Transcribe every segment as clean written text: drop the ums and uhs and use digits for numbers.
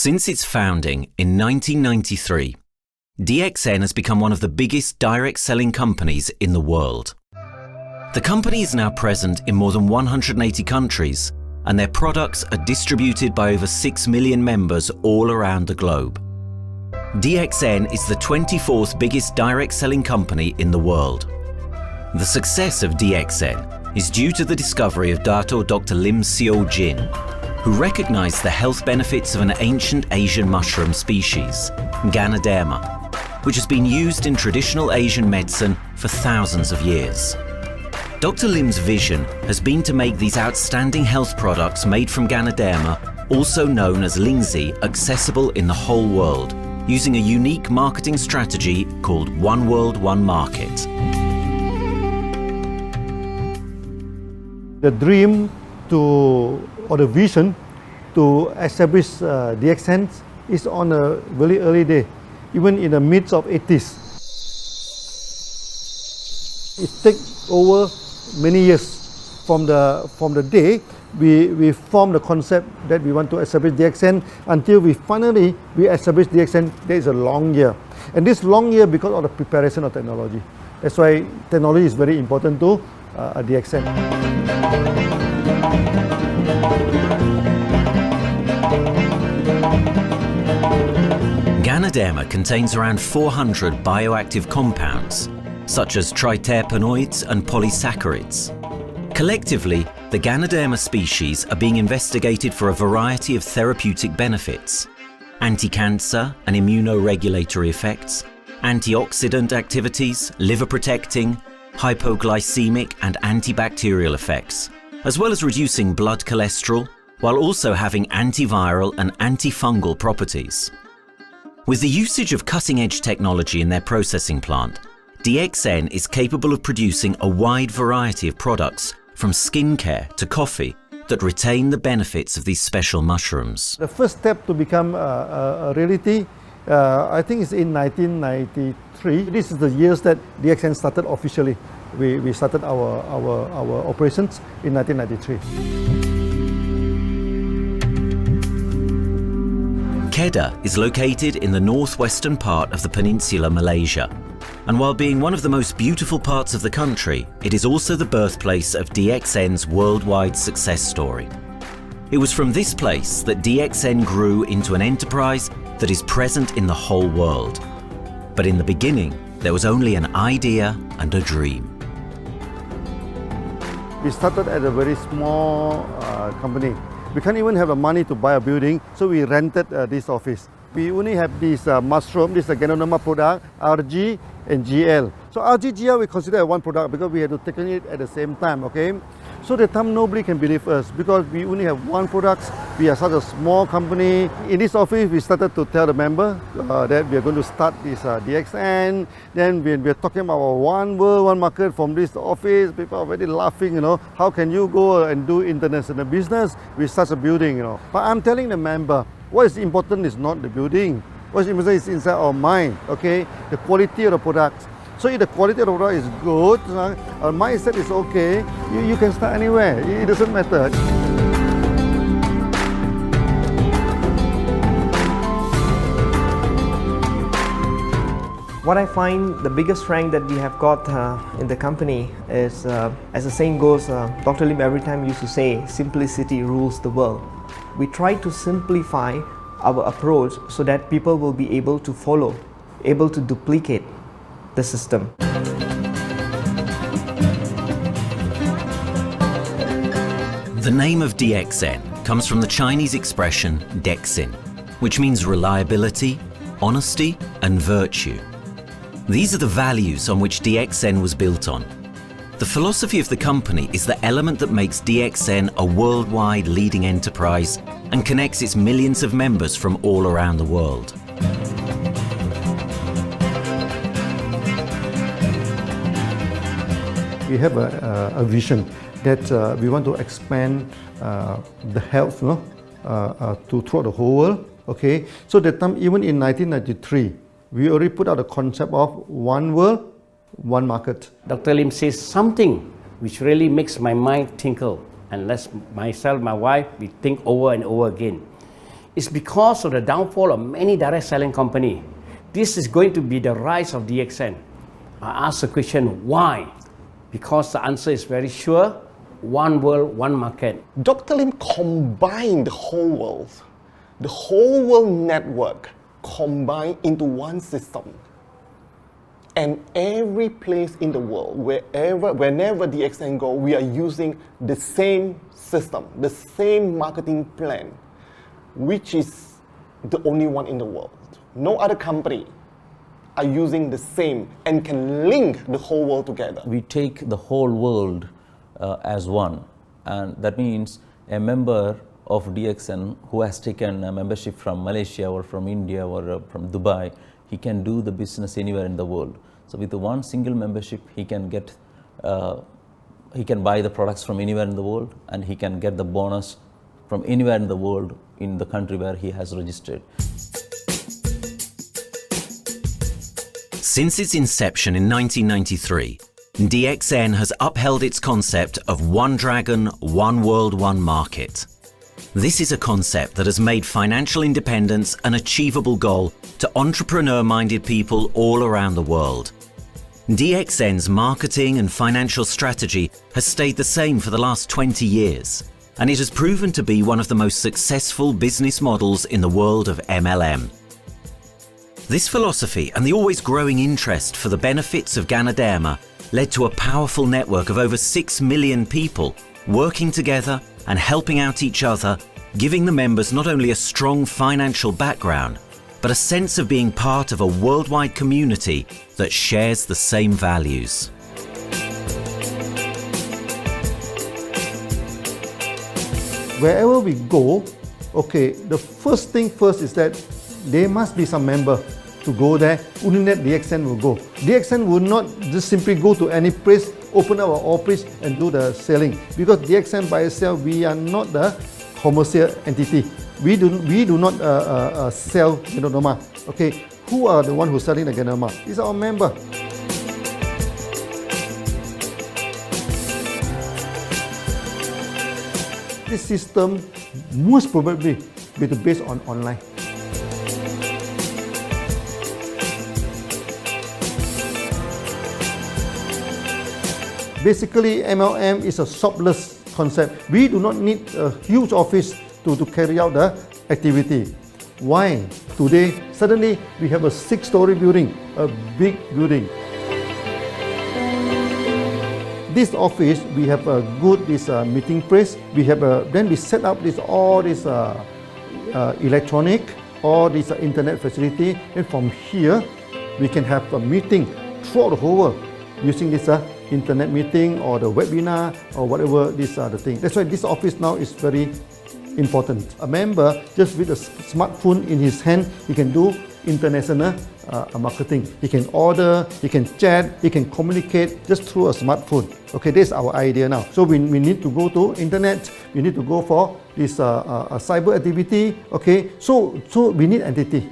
Since its founding in 1993, DXN has become one of the biggest direct selling companies in the world. The company is now present in more than 180 countries, and their products are distributed by over 6 million members all around the globe. DXN is the 24th biggest direct selling company in the world. The success of DXN is due to the discovery of Dr. Lim Seo-jin, who recognized the health benefits of an ancient Asian mushroom species, Ganoderma, which has been used in traditional Asian medicine for thousands of years. Dr. Lim's vision has been to make these outstanding health products made from Ganoderma, also known as Lingzi, accessible in the whole world, using a unique marketing strategy called One World, One Market. The dream or the vision to establish DXN is on a very early day, even in the midst of 80s. It takes over many years from the day we formed the concept that we want to establish DXN until we finally establish DXN. There is a long year, and this long year because of the preparation of technology. That's why technology is very important to DXN. Ganoderma contains around 400 bioactive compounds, such as triterpenoids and polysaccharids. Collectively, the Ganoderma species are being investigated for a variety of therapeutic benefits: anti-cancer and immunoregulatory effects, antioxidant activities, liver protecting, hypoglycemic and antibacterial effects, as well as reducing blood cholesterol, while also having antiviral and antifungal properties. With the usage of cutting-edge technology in their processing plant, DXN is capable of producing a wide variety of products, from skincare to coffee, that retain the benefits of these special mushrooms. The first step to become a reality, I think, is in 1993. This is the years that DXN started officially. We started our operations in 1993. Kedah is located in the northwestern part of the peninsula Malaysia, and while being one of the most beautiful parts of the country, it is also the birthplace of DXN's worldwide success story. It was from this place that DXN grew into an enterprise that is present in the whole world. But in the beginning, there was only an idea and a dream. We started at a very small company. We can't even have the money to buy a building, so we rented this office. We only have this mushroom, this Ganoderma product, RG and GL. So RG, GL we consider one product because we had to take it at the same time, okay? So the time nobody can believe us because we only have one product. We are such a small company. In this office, we started to tell the member that we are going to start this DXN. Then we are talking about one world, one market from this office. People are very laughing, how can you go and do international business with such a building, But I'm telling the member, what is important is not the building. What is important is inside our mind, okay? The quality of the product. So if the quality of the product is good, our mindset is okay, you can start anywhere. It doesn't matter. What I find the biggest strength that we have got in the company is, as the saying goes, Dr. Lim every time used to say, simplicity rules the world. We try to simplify our approach so that people will be able to follow, able to duplicate the system. The name of DXN comes from the Chinese expression DXN, which means reliability, honesty, and virtue. These are the values on which DXN was built on. The philosophy of the company is the element that makes DXN a worldwide leading enterprise and connects its millions of members from all around the world. We have a vision that we want to expand the health to throughout the whole world. Okay, so that time, even in 1993, we already put out the concept of one world, one market. Dr. Lim says something which really makes my mind tinkle, and lets myself, my wife, we think over and over again. It's because of the downfall of many direct selling companies. This is going to be the rise of DXN. I ask the question, why? Because the answer is very sure, one world, one market. Dr. Lim combined the whole world network combined into one system. And every place in the world, whenever DXN go, we are using the same system, the same marketing plan, which is the only one in the world. No other company are using the same and can link the whole world together. We take the whole world as one, and that means a member of DXN who has taken a membership from Malaysia or from India or from Dubai, he can do the business anywhere in the world. So with the one single membership, he can get, he can buy the products from anywhere in the world, and he can get the bonus from anywhere in the world in the country where he has registered. Since its inception in 1993, DXN has upheld its concept of one dragon, one world, one market. This is a concept that has made financial independence an achievable goal to entrepreneur-minded people all around the world. DXN's marketing and financial strategy has stayed the same for the last 20 years, and it has proven to be one of the most successful business models in the world of MLM. This philosophy and the always growing interest for the benefits of Ganoderma led to a powerful network of over 6 million people working together and helping out each other, giving the members not only a strong financial background, but a sense of being part of a worldwide community that shares the same values. Wherever we go, okay, the first thing first is that there must be some member to go there. Only that DXN will go. DXN will not just simply go to any place, open up our office and do the selling. Because DXN by itself, we are not the commercial entity. We do not sell Ganoderma. Okay, who are the one who's selling the Ganoderma? It's our member. This system most probably will be based on online. Basically, MLM is a shopless concept. We do not need a huge office to carry out the activity. Why? Today, suddenly we have a 6-story building, a big building. This office, we have a good meeting place. We have then we set up all this electronic, all this internet facility, and from here we can have a meeting throughout the whole world using this internet meeting or the webinar or whatever these are the things. That's why this office now is very important. A member, just with a smartphone in his hand, he can do international marketing. He can order, he can chat, he can communicate just through a smartphone. Okay, that's our idea now. So we need to go to internet, we need to go for this cyber activity. Okay, so we need entity.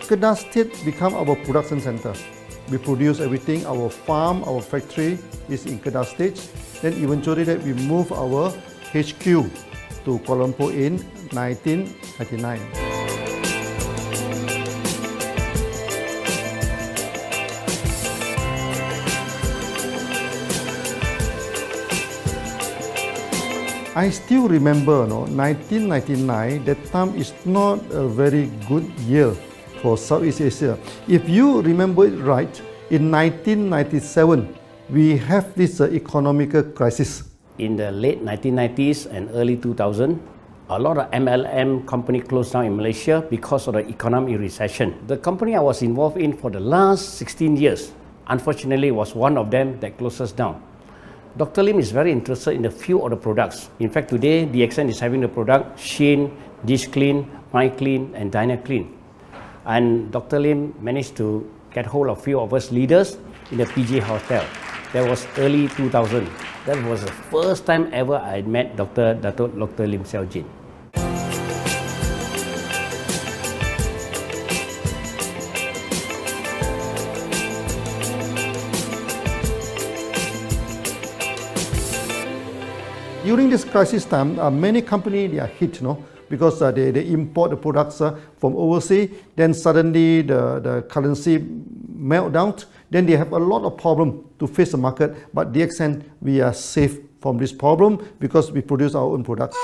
Kedah State become our production center. We produce everything. Our farm, our factory is in Kedah State. Then eventually that we move our HQ to Kuala Lumpur in 1999. I still remember, 1999, that time is not a very good year for Southeast Asia. If you remember it right, in 1997, we have this economic crisis. In the late 1990s and early 2000, a lot of MLM company closed down in Malaysia because of the economic recession. The company I was involved in for the last 16 years, unfortunately, was one of them that closes down. Dr. Lim is very interested in a few of the products. In fact, today, DXN is having the product Shein, Dish Clean, My Clean, and Diner Clean. And Dr. Lim managed to get hold of a few of us leaders in the PJ Hotel. That was early 2000. That was the first time ever I met Dr. Lim Xiaojin. During this crisis time, many companies they are hit, because they import the products from overseas. Then suddenly the currency melt down. Then they have a lot of problem to face the market. But DXN, we are safe from this problem because we produce our own products.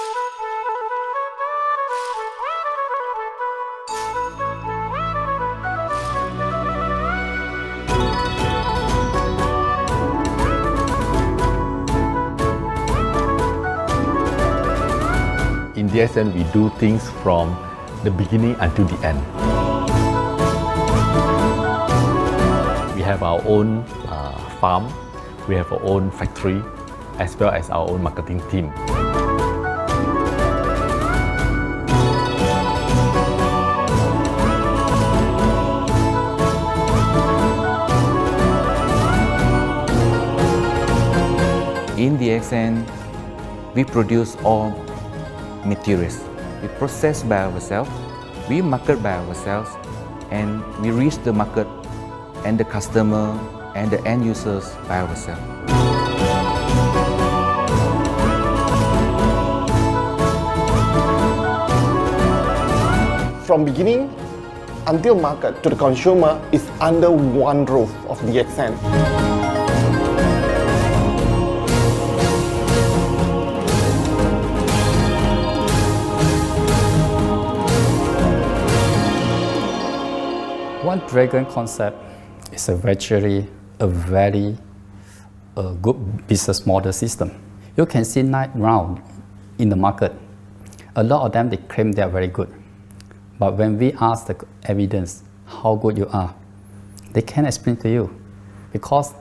In DXN, we do things from the beginning until the end. We have our own farm, we have our own factory, as well as our own marketing team. In DXN, we produce all materials. We process by ourselves, we market by ourselves, and we reach the market and the customer and the end users by ourselves. From beginning until market to the consumer is under one roof of DXN. One Dragon concept is a very good business model system. You can see now in the market, a lot of them they claim they are very good. But when we ask the evidence how good you are, they can't explain to you because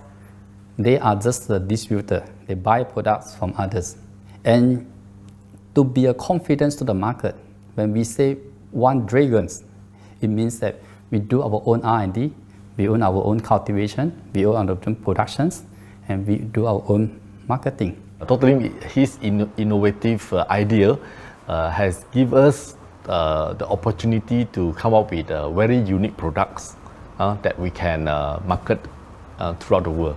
they are just a distributor. They buy products from others. And to be a confidence to the market, when we say One Dragons, it means that we do our own R&D, we own our own cultivation, we own our own productions, and we do our own marketing. Totally, his innovative idea has given us the opportunity to come up with very unique products that we can market throughout the world.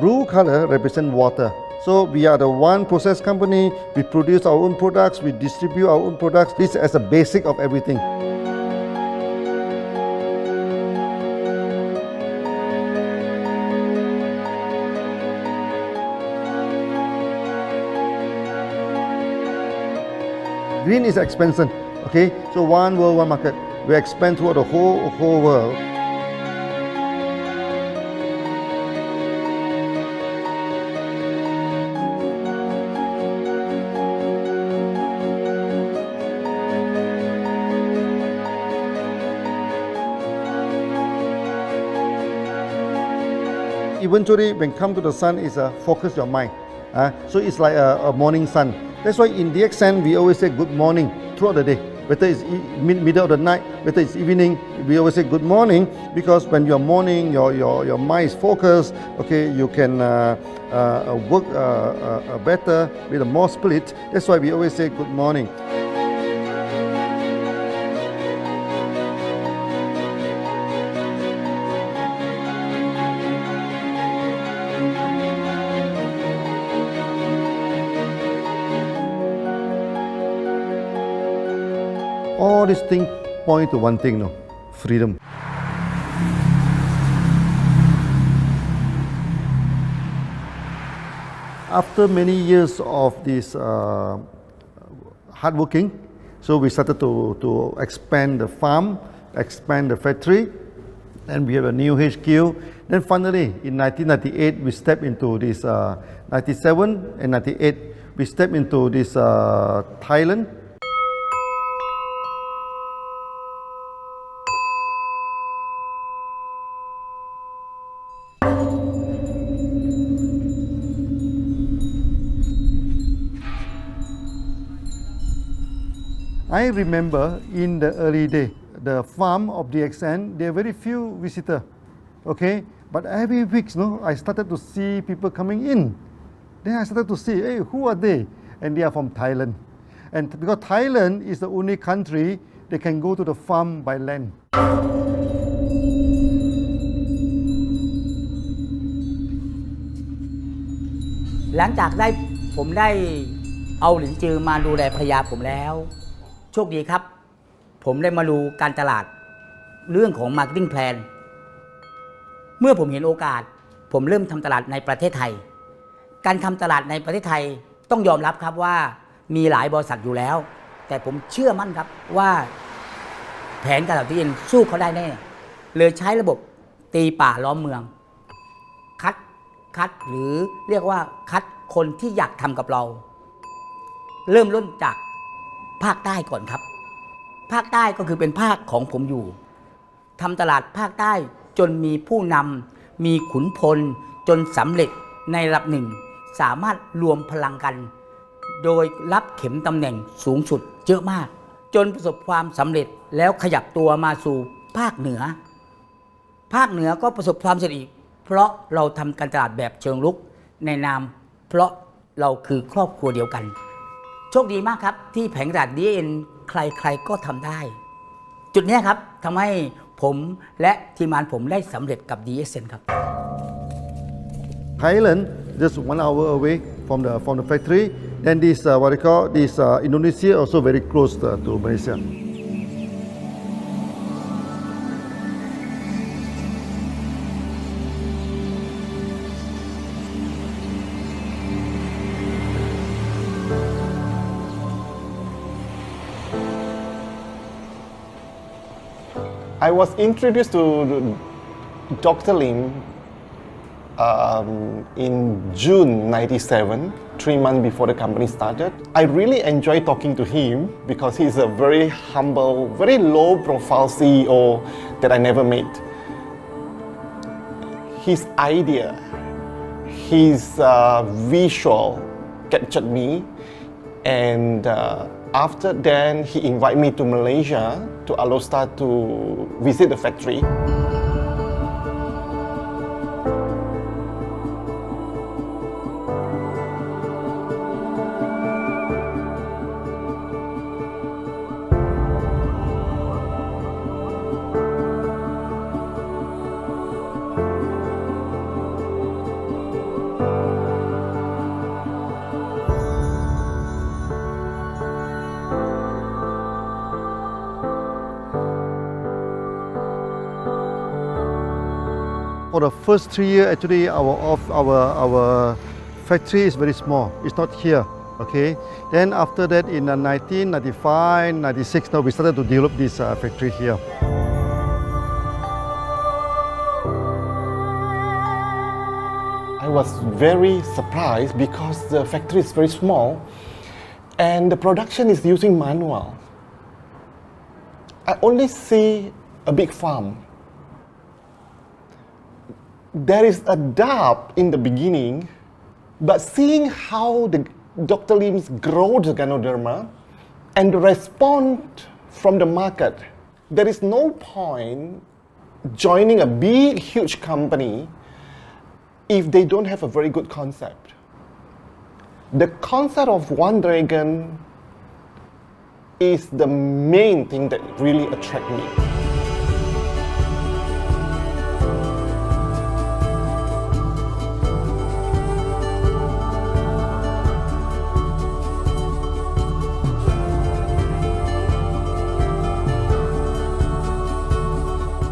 Blue color represents water. So we are the one process company, we produce our own products, we distribute our own products. This is as a basic of everything. Green is expansion, okay? So one world, one market. We expand throughout the whole world. Eventually, when come to the sun, is focus your mind. So it's like a morning sun. That's why in DXN, we always say good morning throughout the day. Whether it's middle of the night, whether it's evening, we always say good morning because when you're morning, your mind is focused. Okay, you can work better with a more spirit. That's why we always say good morning. All these things point to one thing, freedom. After many years of this hard working, so we started to expand the farm, expand the factory, and we have a new HQ. Then finally, in 1998, we stepped into this, 97 and 98, we stepped into this Thailand. I remember in the early day, the farm of DXN, there are very few visitors. Okay, but every week, no, I started to see people coming in. Then I started to see, hey, who are they? And they are from Thailand. And because Thailand is the only country they can go to the farm by land. หลังจากผมได้เอาหลินจือมาดูแลภรรยาผมแล้วโชคดีครับผมได้มาดูการตลาดเรื่องของ Marketing Plan เมื่อผมเห็นโอกาสผมเริ่มทำตลาดในประเทศไทยการทำตลาดในประเทศไทยต้องยอมรับครับว่ามีหลายบริษัทอยู่แล้วแต่ผมเชื่อมั่นครับว่าแผนการตลาดที่เอ็นสู้เขาได้แน่เลยใช้ระบบตีป่าล้อมเมืองคัดหรือเรียกว่าคัดคนที่อยากทำกับเราเริ่มต้นจากภาคใต้ก่อนครับภาคใต้ก็คือเป็นภาคของผมอยู่ทำตลาดภาคใต้จนมีผู้นำมีขุนพลจนสำเร็จในระดับหนึ่งสามารถรวมพลังกันโดยรับเข็มตำแหน่งสูงสุดเยอะมากจนประสบความสำเร็จแล้วขยับตัวมาสู่ภาคเหนือก็ประสบความสำเร็จอีกเพราะเราทำการตลาดแบบเชิงรุกในนามเพราะเราคือครอบครัวเดียวกันโชคดีมากครับที่แผงตลาด DXN ใครก็ทำได้จุดนี้ครับทำให้ผมและทีมงานผมได้สำเร็จกับ DXN ครับ Thailand just 1 hour away from the factory. Then this what they call this Indonesia also very close to Malaysia. I was introduced to Dr. Lim in June '97, 3 months before the company started. I really enjoy talking to him because he's a very humble, very low-profile CEO that I never met. His idea, his visual captured me, and after then he invited me to Malaysia to Alostar to visit the factory. For the first 3 years, actually, our factory is very small. It's not here, okay. Then after that, in 1995, 96, now we started to develop this factory here. I was very surprised because the factory is very small and the production is using manual. I only see a big farm. There is a doubt in the beginning, but seeing how Dr. Lim's grow the Ganoderma and the response from the market, there is no point joining a big, huge company if they don't have a very good concept. The concept of One Dragon is the main thing that really attracts me.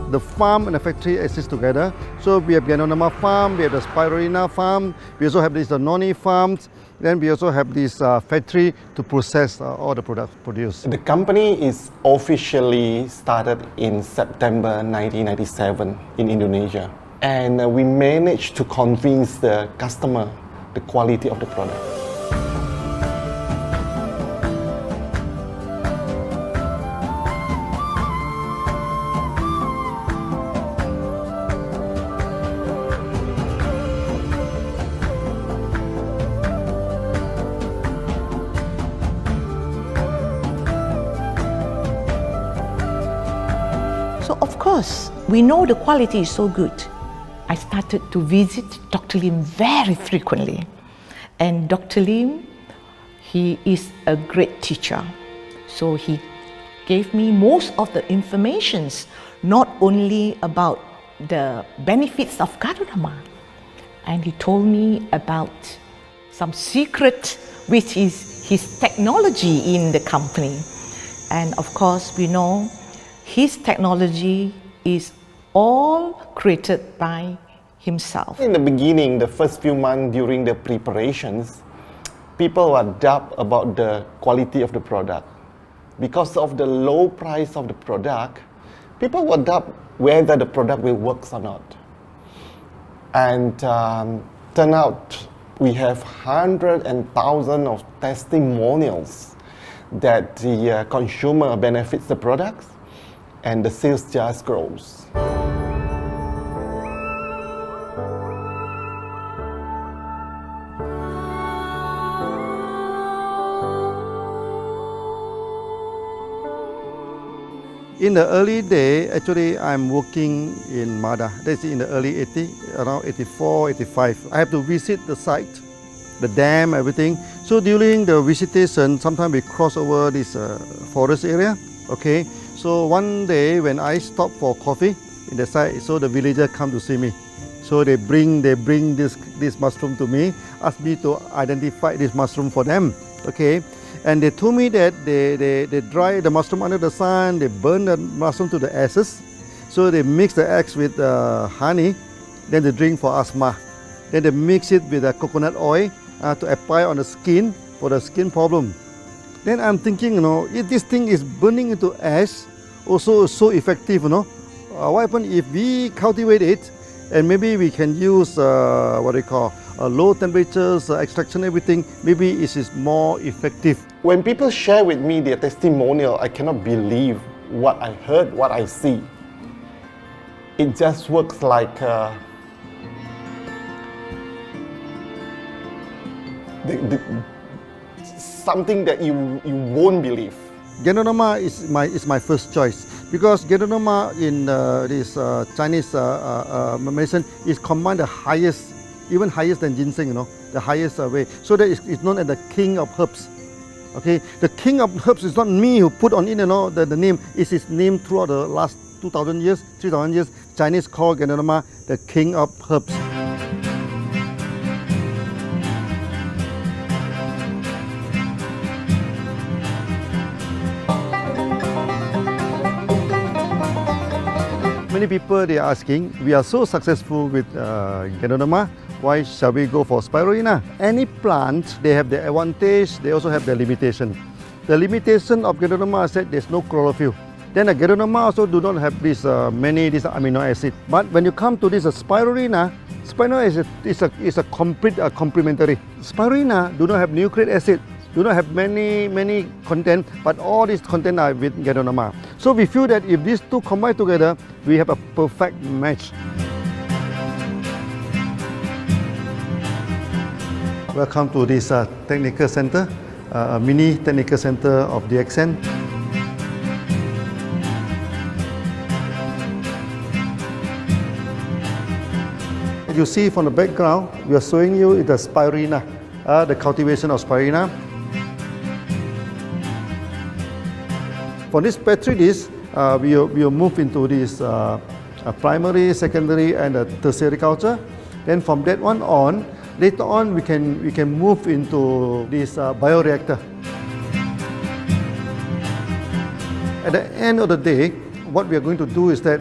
The farm and the factory exist together. So we have Ganoderma farm, we have the Spirulina farm, we also have this noni farms, then we also have this factory to process all the products produced. The company is officially started in September 1997 in Indonesia. And we managed to convince the customer the quality of the product. because we know the quality is so good, I started to visit Dr. Lim very frequently. And Dr. Lim, he is a great teacher. So he gave me most of the informations, not only about the benefits of Ganoderma, and he told me about some secret, which is his technology in the company. And of course, we know his technology is all created by himself. In the beginning, the first few months during the preparations, people were doubt about the quality of the product. Because of the low price of the product, people were doubt whether the product will work or not. And turn out we have hundreds and thousands of testimonials that the consumer benefits the products and the sales just grows. In the early day, actually, I'm working in Mada. That's in the early 80s, around 84, 85. I have to visit the site, the dam, everything. So during the visitation, sometimes we cross over this forest area. Okay. So one day when I stop for coffee in the site, so the villager come to see me. So they bring this mushroom to me, ask me to identify this mushroom for them. Okay. And they told me that they dry the mushroom under the sun, they burn the mushroom to the ashes. So they mix the eggs with honey, then they drink for asthma. Then they mix it with coconut oil to apply on the skin for the skin problem. Then I'm thinking, you know, if this thing is burning into ash, also so effective, you know, what happens if we cultivate it and maybe we can use what they call low temperatures, extraction, everything, maybe it is more effective. When people share with me their testimonial, I cannot believe what I heard, what I see. It just works like something that you won't believe. Ganoderma is my first choice because Ganoderma in this Chinese medicine is command the highest, even higher than ginseng, you know, the highest way. So that it's known as the king of herbs. Okay, the king of herbs is not me who put on it, you know, the name. It's his name throughout the last 2,000 years, 3,000 years. Chinese call Ganoderma the king of herbs. Many people they are asking, we are so successful with Ganoderma, why shall we go for spirulina? Any plant, they have their advantage, they also have their limitation. The limitation of Ganoderma is that there's no chlorophyll. Then the Ganoderma also do not have this many amino acid. But when you come to this spirulina, spirulina is a complete complementary. Spirulina do not have nucleic acid, do not have many content, but all these content are with Ganoderma. So we feel that if these two combine together, we have a perfect match. Welcome to this technical center, a mini technical center of DXN. You see from the background, we are showing you the spirulina, the cultivation of spirulina. For this petri dish, we will move into this primary, secondary, and tertiary culture. Then from that one on, later on we can move into this bioreactor. At the end of the day, what we are going to do is that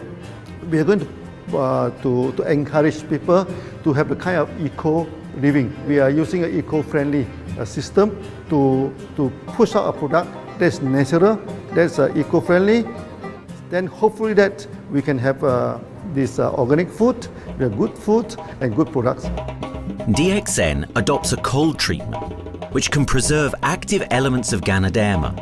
we are going to encourage people to have a kind of eco living. We are using an eco-friendly system to push out a product that's natural, that's eco-friendly. Then hopefully that we can have this organic food, good food and good products. DXN adopts a cold treatment, which can preserve active elements of Ganoderma.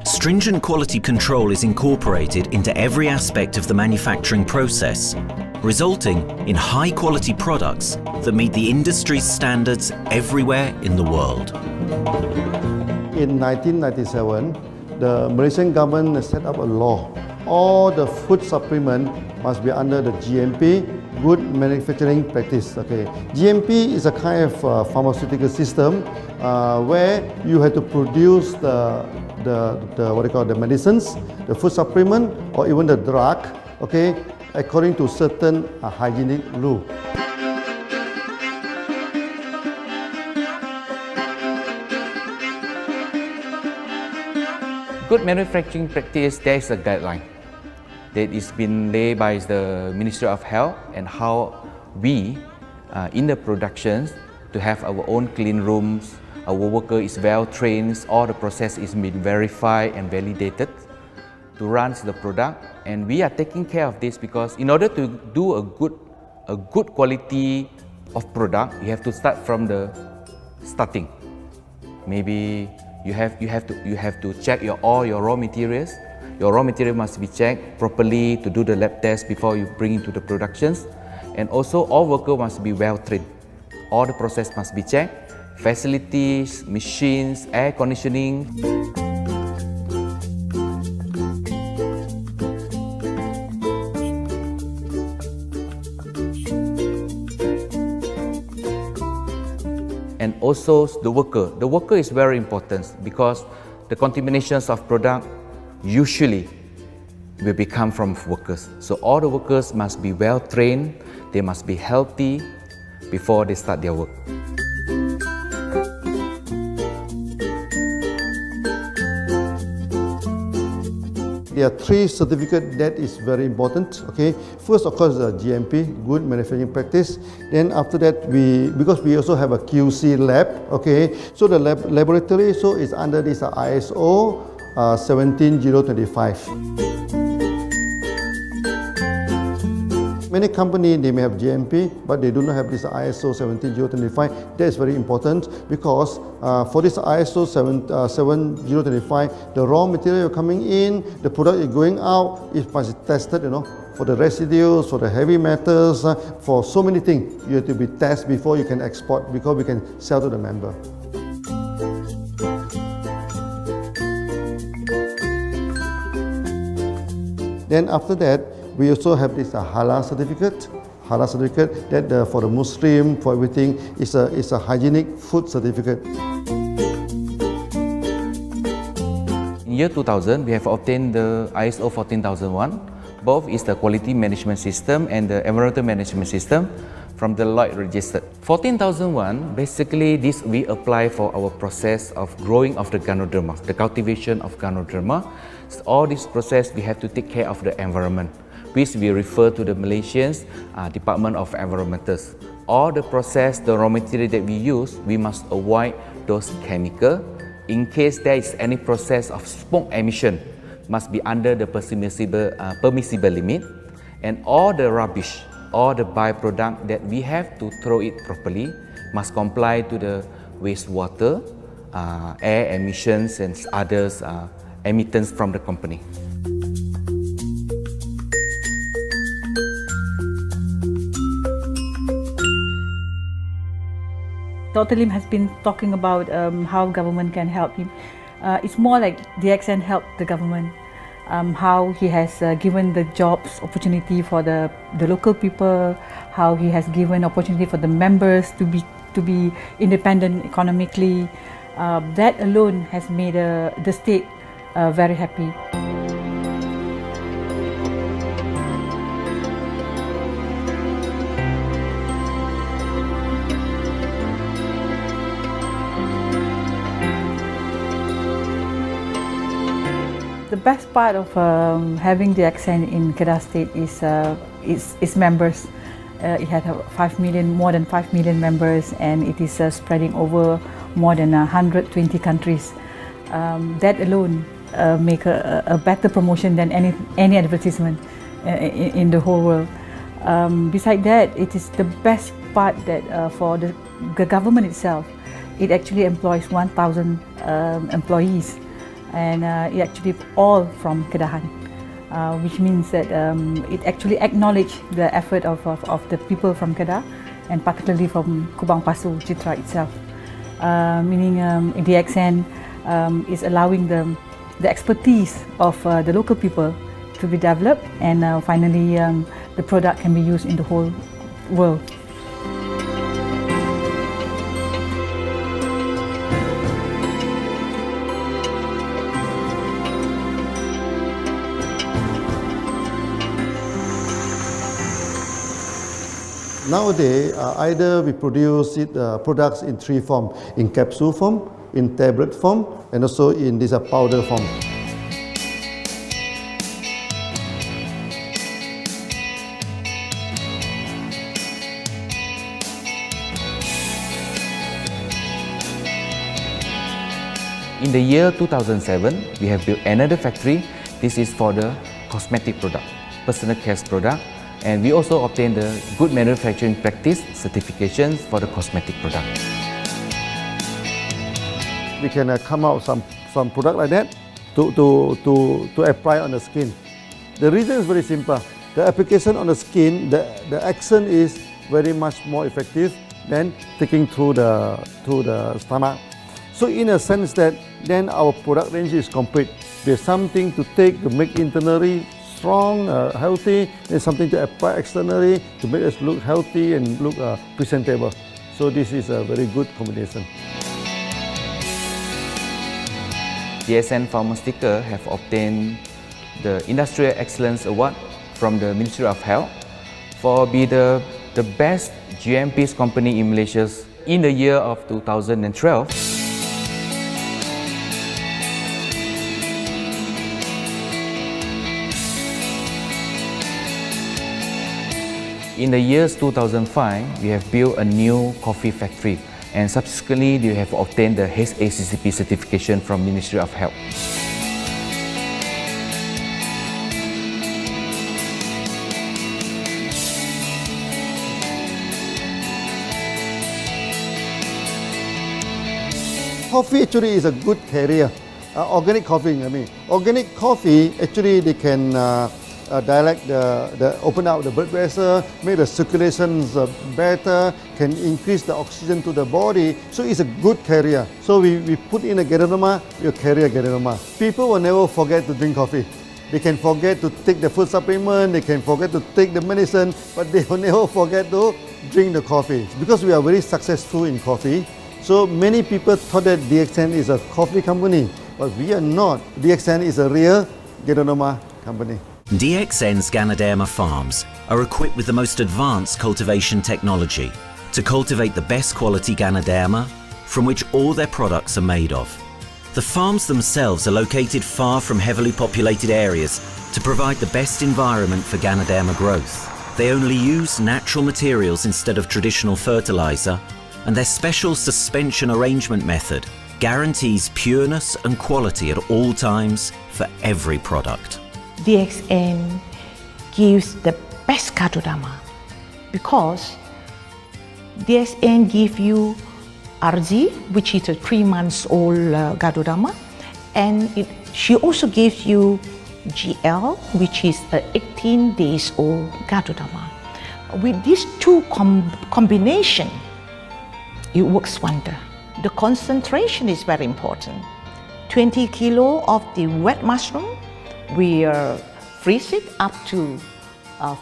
Stringent quality control is incorporated into every aspect of the manufacturing process, resulting in high-quality products that meet the industry's standards everywhere in the world. In 1997, the Malaysian government set up a law all the food supplement must be under the GMP, Good Manufacturing Practice. Okay, GMP is a kind of pharmaceutical system where you have to produce the what they call the medicines, the food supplement, or even the drug. Okay, according to certain hygienic rule. Good manufacturing practice, there is a guideline that is been laid by the Ministry of Health and how we in the productions to have our own clean rooms, our worker is well trained, all the process is been verified and validated to run the product, and we are taking care of this because in order to do a good quality of product, you have to start from the starting. Maybe you have to check all your raw materials. Your raw material must be checked properly to do the lab test before you bring into the productions. And also all workers must be well trained. All the process must be checked. Facilities, machines, air conditioning. And also the worker. The worker is very important because the contaminations of product usually will become from workers. So all the workers must be well trained, they must be healthy before they start their work. There are 3 certificates that is very important. Okay, first of course the GMP, Good Manufacturing Practice. Then after that because we also have a QC lab. Okay, so the laboratory is under this ISO 17025. Many companies, they may have GMP, but they do not have this ISO 17025. That is very important because for this ISO 7025, the raw material coming in, the product is going out, it must be tested, for the residues, for the heavy metals, for so many things. You have to be tested before you can export, because we can sell to the member. Then after that, we also have this halal certificate. Halal certificate that for the Muslim, for everything, is a hygienic food certificate. In year 2000, we have obtained the ISO 14001. Both is the quality management system and the environmental management system from the Lloyd registered. 14001, basically this we apply for our process of growing of the Ganoderma, the cultivation of Ganoderma. So all this process we have to take care of the environment, which we refer to the Malaysians Department of Environmentals. All the process, the raw material that we use, we must avoid those chemicals. In case there is any process of smoke emission, must be under the permissible limit, and all the rubbish, all the byproduct that we have to throw it properly must comply to the wastewater, air emissions and others emittance from the company. Dr. Lim has been talking about how government can help him. It's more like DXN helped the government, how he has given the jobs opportunity for the local people, how he has given opportunity for the members to be independent economically. That alone has made the state very happy. The best part of having DXN in Kedah State is its members. It had more than 5 million members, and it is spreading over more than 120 countries. That alone make a better promotion than any advertisement in the whole world. Besides that, it is the best part that for the government itself, it actually employs 1,000 employees. And it actually all from Kedahan, which means that it actually acknowledges the effort of the people from Kedah, and particularly from Kubang Pasu Citra itself. Meaning DXN is allowing the expertise of the local people to be developed, and finally the product can be used in the whole world. Nowadays, either we produce products in three forms: in capsule form, in tablet form, and also in this powder form. In the year 2007, we have built another factory. This is for the cosmetic product, personal care product, and we also obtained the Good Manufacturing Practice certifications for the cosmetic product. We can come out some product like that to apply on the skin. The reason is very simple. The application on the skin, the action is very much more effective than taking through the stomach. So in a sense that then our product range is complete. There's something to take to make internally strong, healthy. There's something to apply externally to make us look healthy and look presentable. So this is a very good combination. DXN Pharma Sticker have obtained the Industrial Excellence Award from the Ministry of Health for be the best GMP company in Malaysia in the year of 2012. In the years 2005, we have built a new coffee factory, and subsequently we have obtained the HACCP certification from Ministry of Health. Coffee actually is a good carrier. Organic coffee, I mean. Organic coffee, actually they can dilate open up the blood vessel, make the circulations better, can increase the oxygen to the body. So it's a good carrier. So we put in a Ganoderma, you carry a Ganoderma. People will never forget to drink coffee. They can forget to take the food supplement, they can forget to take the medicine, but they will never forget to drink the coffee. Because we are very successful in coffee, so many people thought that DXN is a coffee company, but we are not. DXN is a real Ganoderma company. DXN's Ganoderma farms are equipped with the most advanced cultivation technology to cultivate the best quality Ganoderma from which all their products are made of. The farms themselves are located far from heavily populated areas to provide the best environment for Ganoderma growth. They only use natural materials instead of traditional fertilizer, and their special suspension arrangement method guarantees pureness and quality at all times for every product. DXN gives the best Ganoderma because DXN gives you RZ, which is a 3 months old Ganoderma, and she also gives you GL, which is a 18 days old Ganoderma. With these two combination, it works wonder. The concentration is very important. 20 kilo of the wet mushroom, we freeze it up to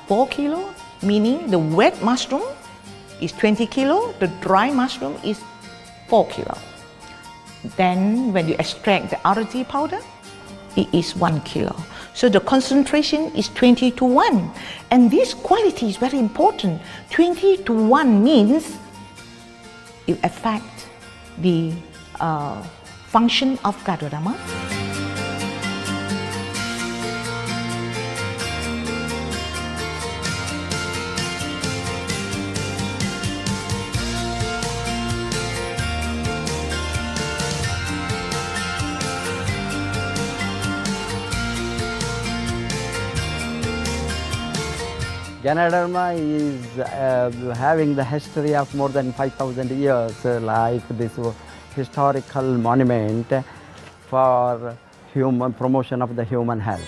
4 kilo, meaning the wet mushroom is 20 kilo, the dry mushroom is 4 kilo. Then when you extract the RZ powder, it is 1 kilo. So the concentration is 20 to 1. And this quality is very important. 20 to 1 means it affects the function of Ganoderma. Ganoderma is having the history of more than 5,000 years, like this historical monument for human promotion of the human health.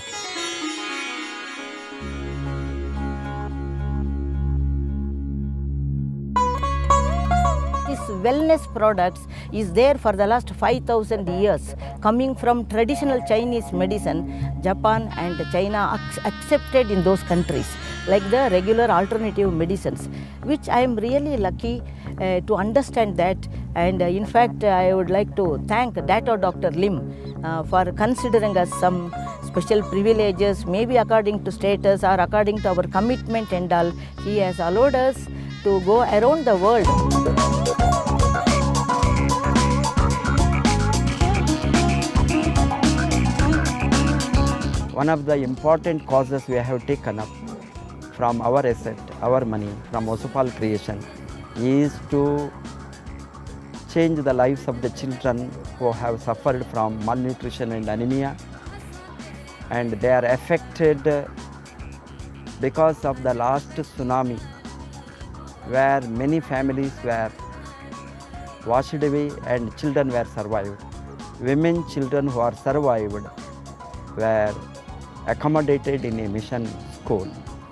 This wellness products is there for the last 5,000 years, coming from traditional Chinese medicine. Japan and China accepted in those countries, like the regular alternative medicines, which I am really lucky to understand that. And in fact, I would like to thank Dr. Lim for considering us some special privileges, maybe according to status or according to our commitment and all. He has allowed us to go around the world. One of the important causes we have taken up from our asset, our money, from Osopal creation, is to change the lives of the children who have suffered from malnutrition and anemia, and they are affected because of the last tsunami, where many families were washed away and children were survived. Women, children who are survived were accommodated in a mission school.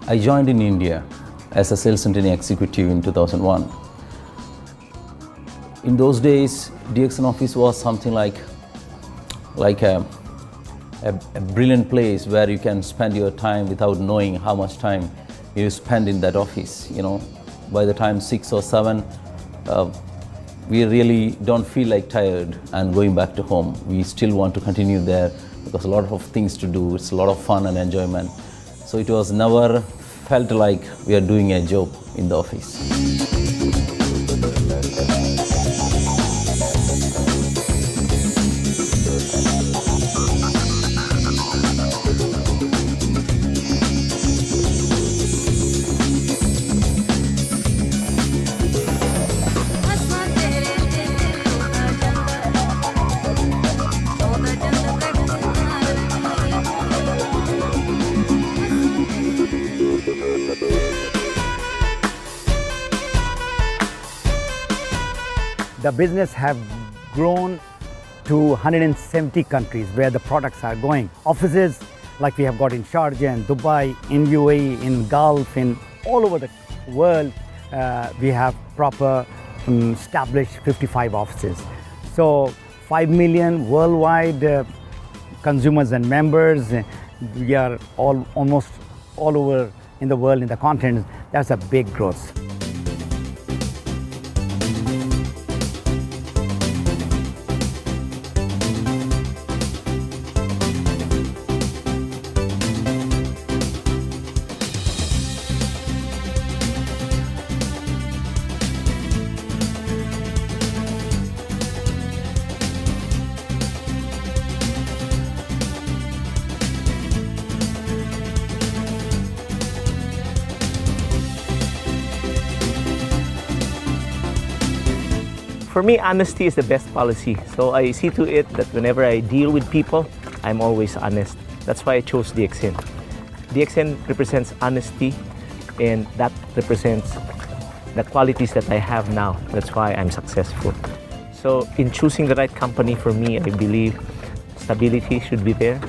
I joined in India as a sales and training executive in 2001. In those days, DXN office was something like a brilliant place where you can spend your time without knowing how much time you spend in that office. You know, by the time 6 or 7, we really don't feel like tired and going back to home. We still want to continue there because a lot of things to do. It's a lot of fun and enjoyment. So it was never felt like we are doing a job in the office. The business have grown to 170 countries where the products are going. Offices like we have got in Sharjah and Dubai, in UAE, in Gulf, in all over the world, we have proper established 55 offices. So 5 million worldwide consumers and members. We are almost all over in the world, in the continent. That's a big growth. For me, honesty is the best policy. So I see to it that whenever I deal with people, I'm always honest. That's why I chose DXN. DXN represents honesty, and that represents the qualities that I have now. That's why I'm successful. So in choosing the right company for me, I believe stability should be there,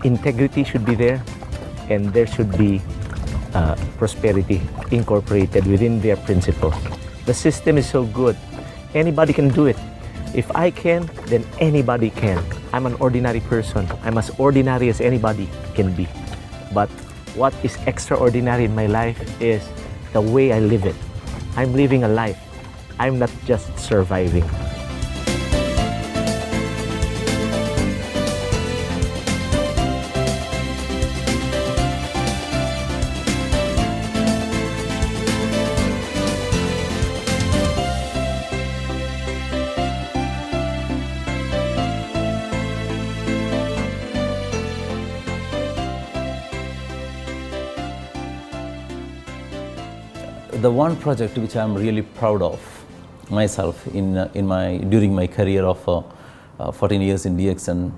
integrity should be there, and there should be prosperity incorporated within their principles. The system is so good. Anybody can do it. If I can, then anybody can. I'm an ordinary person. I'm as ordinary as anybody can be. But what is extraordinary in my life is the way I live it. I'm living a life. I'm not just surviving. The one project which I'm really proud of myself during my career of 14 years in DXN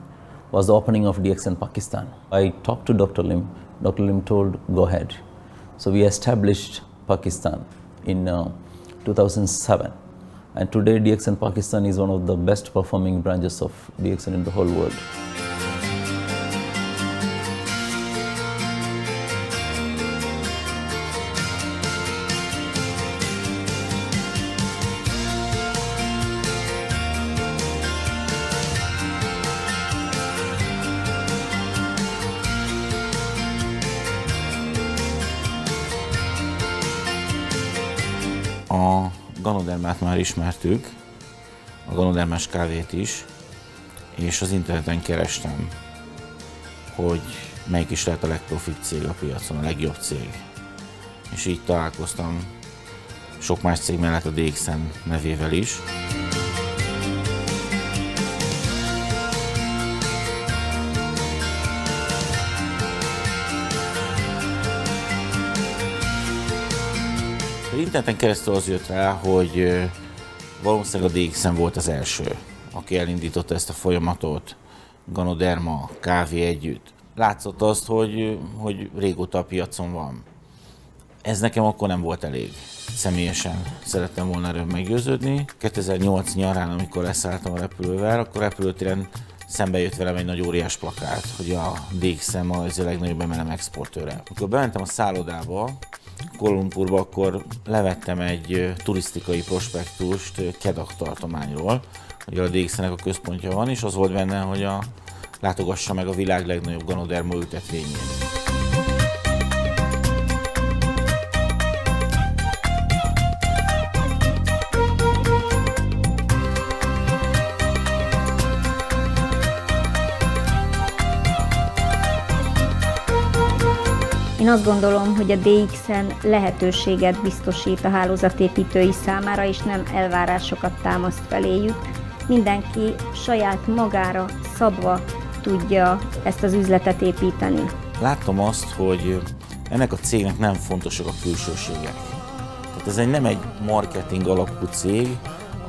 was the opening of DXN Pakistan. I talked to Dr. Lim. Dr. Lim told, go ahead. So we established Pakistan in 2007. And today DXN Pakistan is one of the best performing branches of DXN in the whole world. A Ganodermát már ismertük, a Ganodermás kávét is, és az interneten kerestem, hogy melyik is lehet a legprofibb cég a piacon, a legjobb cég. És így találkoztam sok más cég mellett a DXN nevével is. Az interneten keresztül az jött rá, hogy valószínűleg a DXN volt az első, aki elindította ezt a folyamatot, Ganoderma, kávé együtt. Látszott azt, hogy régóta a piacon van. Ez nekem akkor nem volt elég. Személyesen szerettem volna erről meggyőződni. 2008 nyarán, amikor leszálltam a repülővel, akkor repülőtéren szembe jött velem egy nagy óriás plakát, hogy a DXN az a legnagyobb MLM exportőre. Amikor bementem a szállodába, Kuala Lumpurba, akkor levettem egy turisztikai prospektust Kedah tartományról, hogy a DXN-nek a központja van, és az volt benne, hogy látogassa meg a világ legnagyobb Ganoderma ültetvényét. Én azt gondolom, hogy a DXN lehetőséget biztosít a hálózatépítői számára, és nem elvárásokat támaszt feléjük. Mindenki saját magára szabva tudja ezt az üzletet építeni. Láttam azt, hogy ennek a cégnek nem fontosak a külsőségek. Tehát ez nem egy marketing alapú cég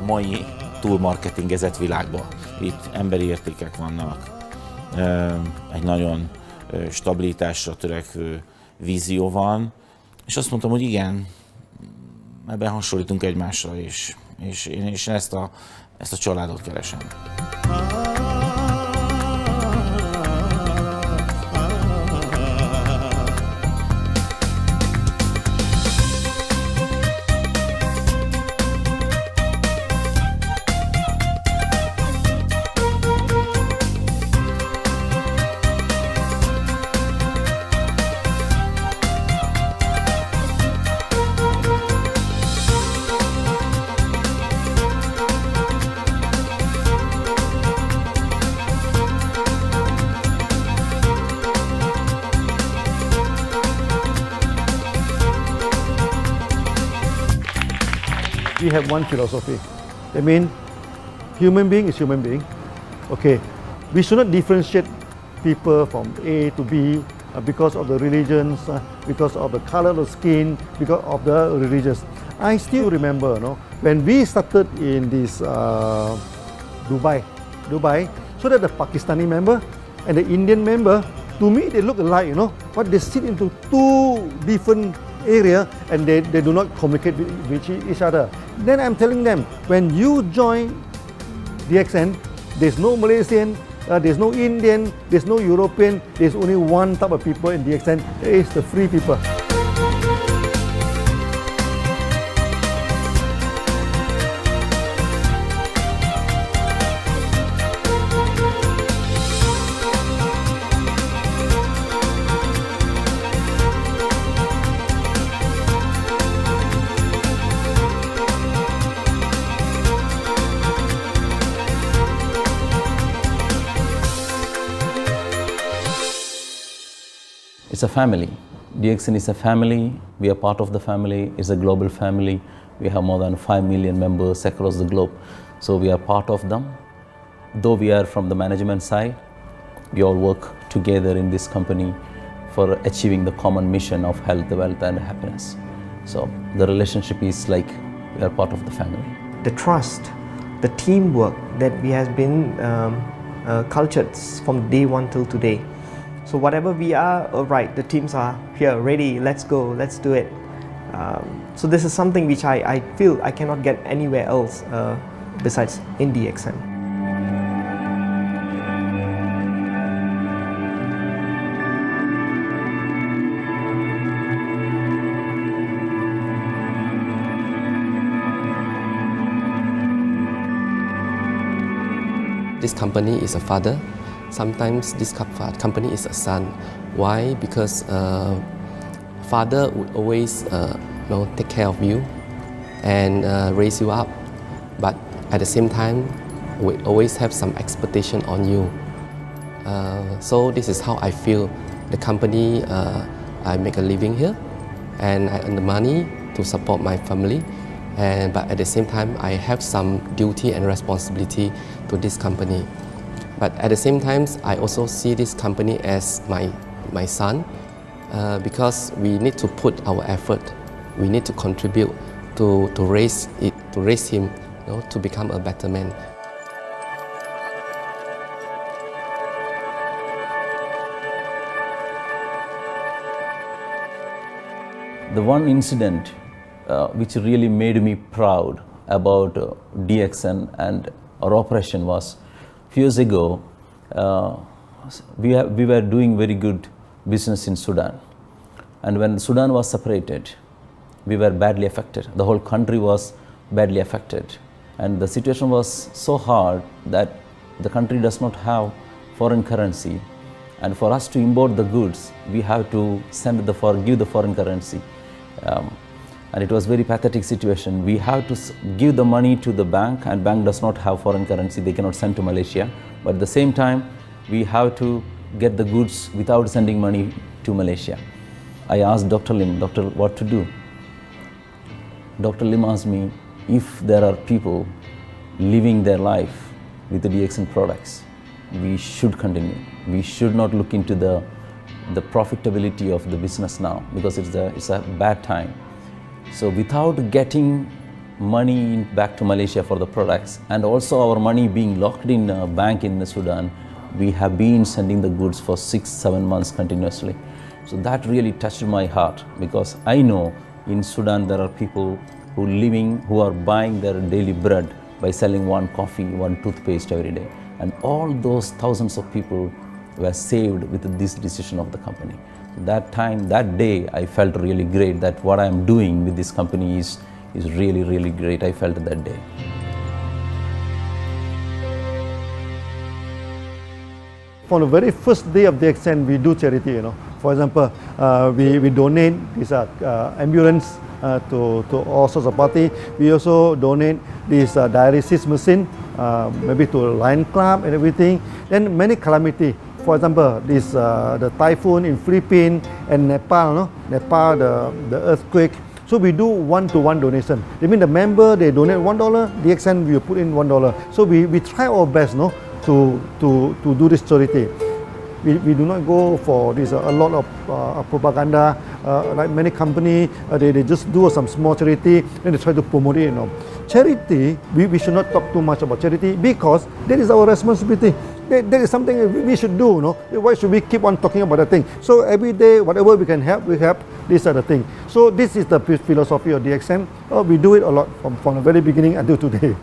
a mai túlmarketingezett világban. Itt emberi értékek vannak, egy nagyon stabilitásra törekvő vízió van, és azt mondtam, hogy igen, ebben hasonlítunk egymásra is, és én ezt a családot keresem. We have one philosophy. I mean, human being is human being. Okay, we should not differentiate people from A to B because of the religions, because of the color of the skin, because of the religions. I still remember, when we started in this Dubai, so that the Pakistani member and the Indian member, to me they look alike, but they sit into two different area and they do not communicate with each other. Then I'm telling them, when you join DXN, there's no Malaysian, there's no Indian, there's no European, there's only one type of people in DXN, it's the free people. It's a family. DXN is a family. We are part of the family. It's a global family. We have more than 5 million members across the globe. So we are part of them. Though we are from the management side, we all work together in this company for achieving the common mission of health, wealth and happiness. So the relationship is like we are part of the family. The trust, the teamwork that we has been cultured from day one till today. So whatever we are, right, the teams are here, ready, let's go, let's do it. So this is something which I feel I cannot get anywhere else besides in DXN. This company is a father. Sometimes this company is a son. Why? Because father would always take care of you, and raise you up. But at the same time, we always have some expectation on you. So this is how I feel. The company, I make a living here, and I earn the money to support my family. But at the same time, I have some duty and responsibility to this company. But at the same time, I also see this company as my son, because we need to put our effort. We need to contribute to raise him, to become a better man. The one incident which really made me proud about DXN and our operation was few years ago. We were doing very good business in Sudan, and when Sudan was separated, we were badly affected. The whole country was badly affected, and the situation was so hard that the country does not have foreign currency, and for us to import the goods, we have to give the foreign currency. And it was very pathetic situation. We have to give the money to the bank, and bank does not have foreign currency. They cannot send to Malaysia. But at the same time, we have to get the goods without sending money to Malaysia. I asked Dr. Lim, doctor, what to do? Dr. Lim asked me, if there are people living their life with the DXN products, we should continue. We should not look into the profitability of the business now, because it's a bad time. So without getting money back to Malaysia for the products, and also our money being locked in a bank in Sudan, we have been sending the goods for 6-7 months continuously. So that really touched my heart, because I know in Sudan there are people who are buying their daily bread by selling one coffee, one toothpaste every day. And all those thousands of people were saved with this decision of the company. That day, I felt really great that what I am doing with this company is really, really great. I felt that day. From the very first day of DXN, we do charity. For example, we donate this ambulance to all sorts of parties. We also donate this dialysis machine, maybe to Lion Club and everything. Then many calamity. For example, the typhoon in Philippines and Nepal, the earthquake. So we do one-to-one donation. I mean, the member, they donate $1, DXN will put in $1. So we try our best, to do this charity. We do not go for this a lot of propaganda. Like many companies, they just do some small charity and they try to promote it. Charity, we should not talk too much about charity, because that is our responsibility. That is something we should do. Why should we keep on talking about the thing? So every day, whatever we can help, we help. These are the things. So this is the philosophy of DXN. We do it a lot from the very beginning until today.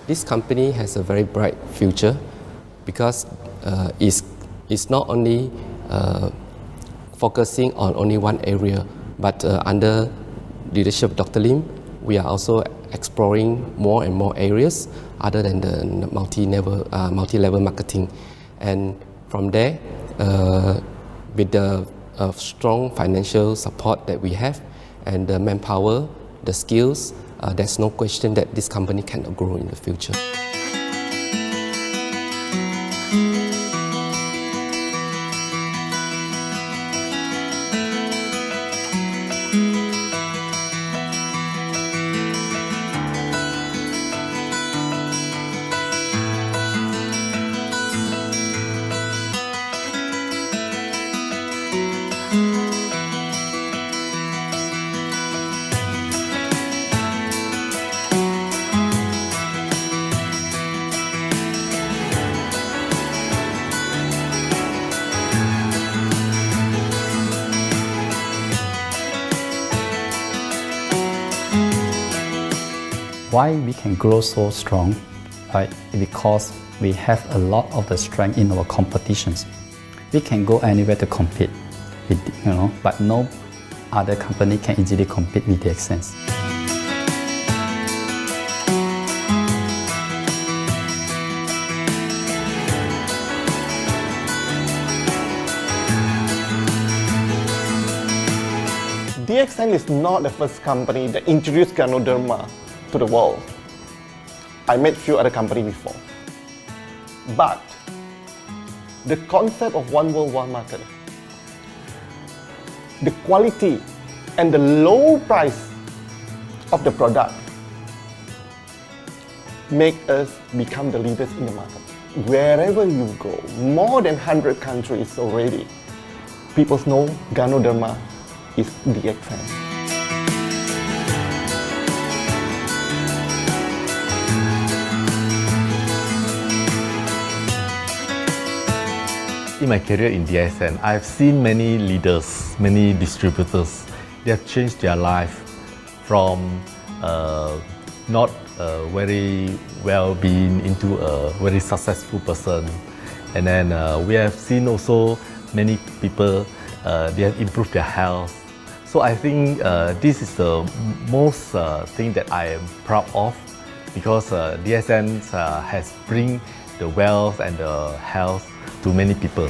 This company has a very bright future, because it's not only focusing on only one area, but under leadership of Dr. Lim, we are also exploring more and more areas other than the multi-level marketing. And from there, with the strong financial support that we have and the manpower, the skills, there's no question that this company can grow in the future. future. For 20 years, we have been working with the Why we can grow so strong, right? Because we have a lot of the strength in our competitions. We can go anywhere to compete, but no other company can easily compete with DXN. DXN is not the first company that introduced Ganoderma to the world. I met few other companies before. But the concept of one world, one market, the quality and the low price of the product make us become the leaders in the market. Wherever you go, more than 100 countries already, people know Ganoderma is DXN. In my career in DXN, I've seen many leaders, many distributors. They have changed their life from not very well-being into a very successful person. And then we have seen also many people, they have improved their health. So I think this is the most thing that I am proud of, because DXN has bring the wealth and the health to many people.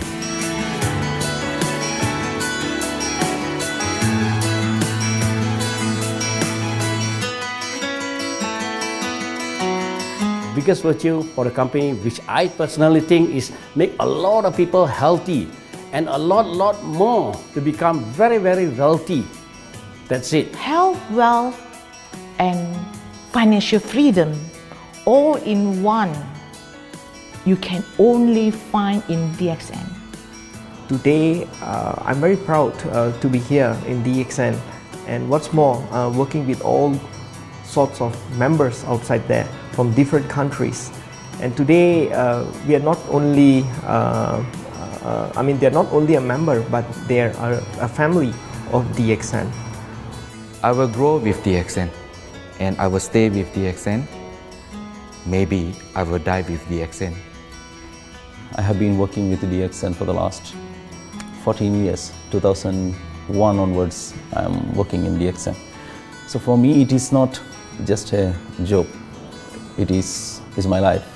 Biggest virtue for the company, which I personally think is make a lot of people healthy and a lot more to become very wealthy. That's it. Health, wealth, and financial freedom all in one. You can only find in DXN. Today, I'm very proud to be here in DXN, and what's more, working with all sorts of members outside there from different countries. And today, we are not only, they're not only a member, but they are a family of DXN. I will grow with DXN, and I will stay with DXN. Maybe I will die with DXN. I have been working with DXN for the last 14 years. 2001 onwards, I am working in DXN. So for me, it is not just a job. It is my life.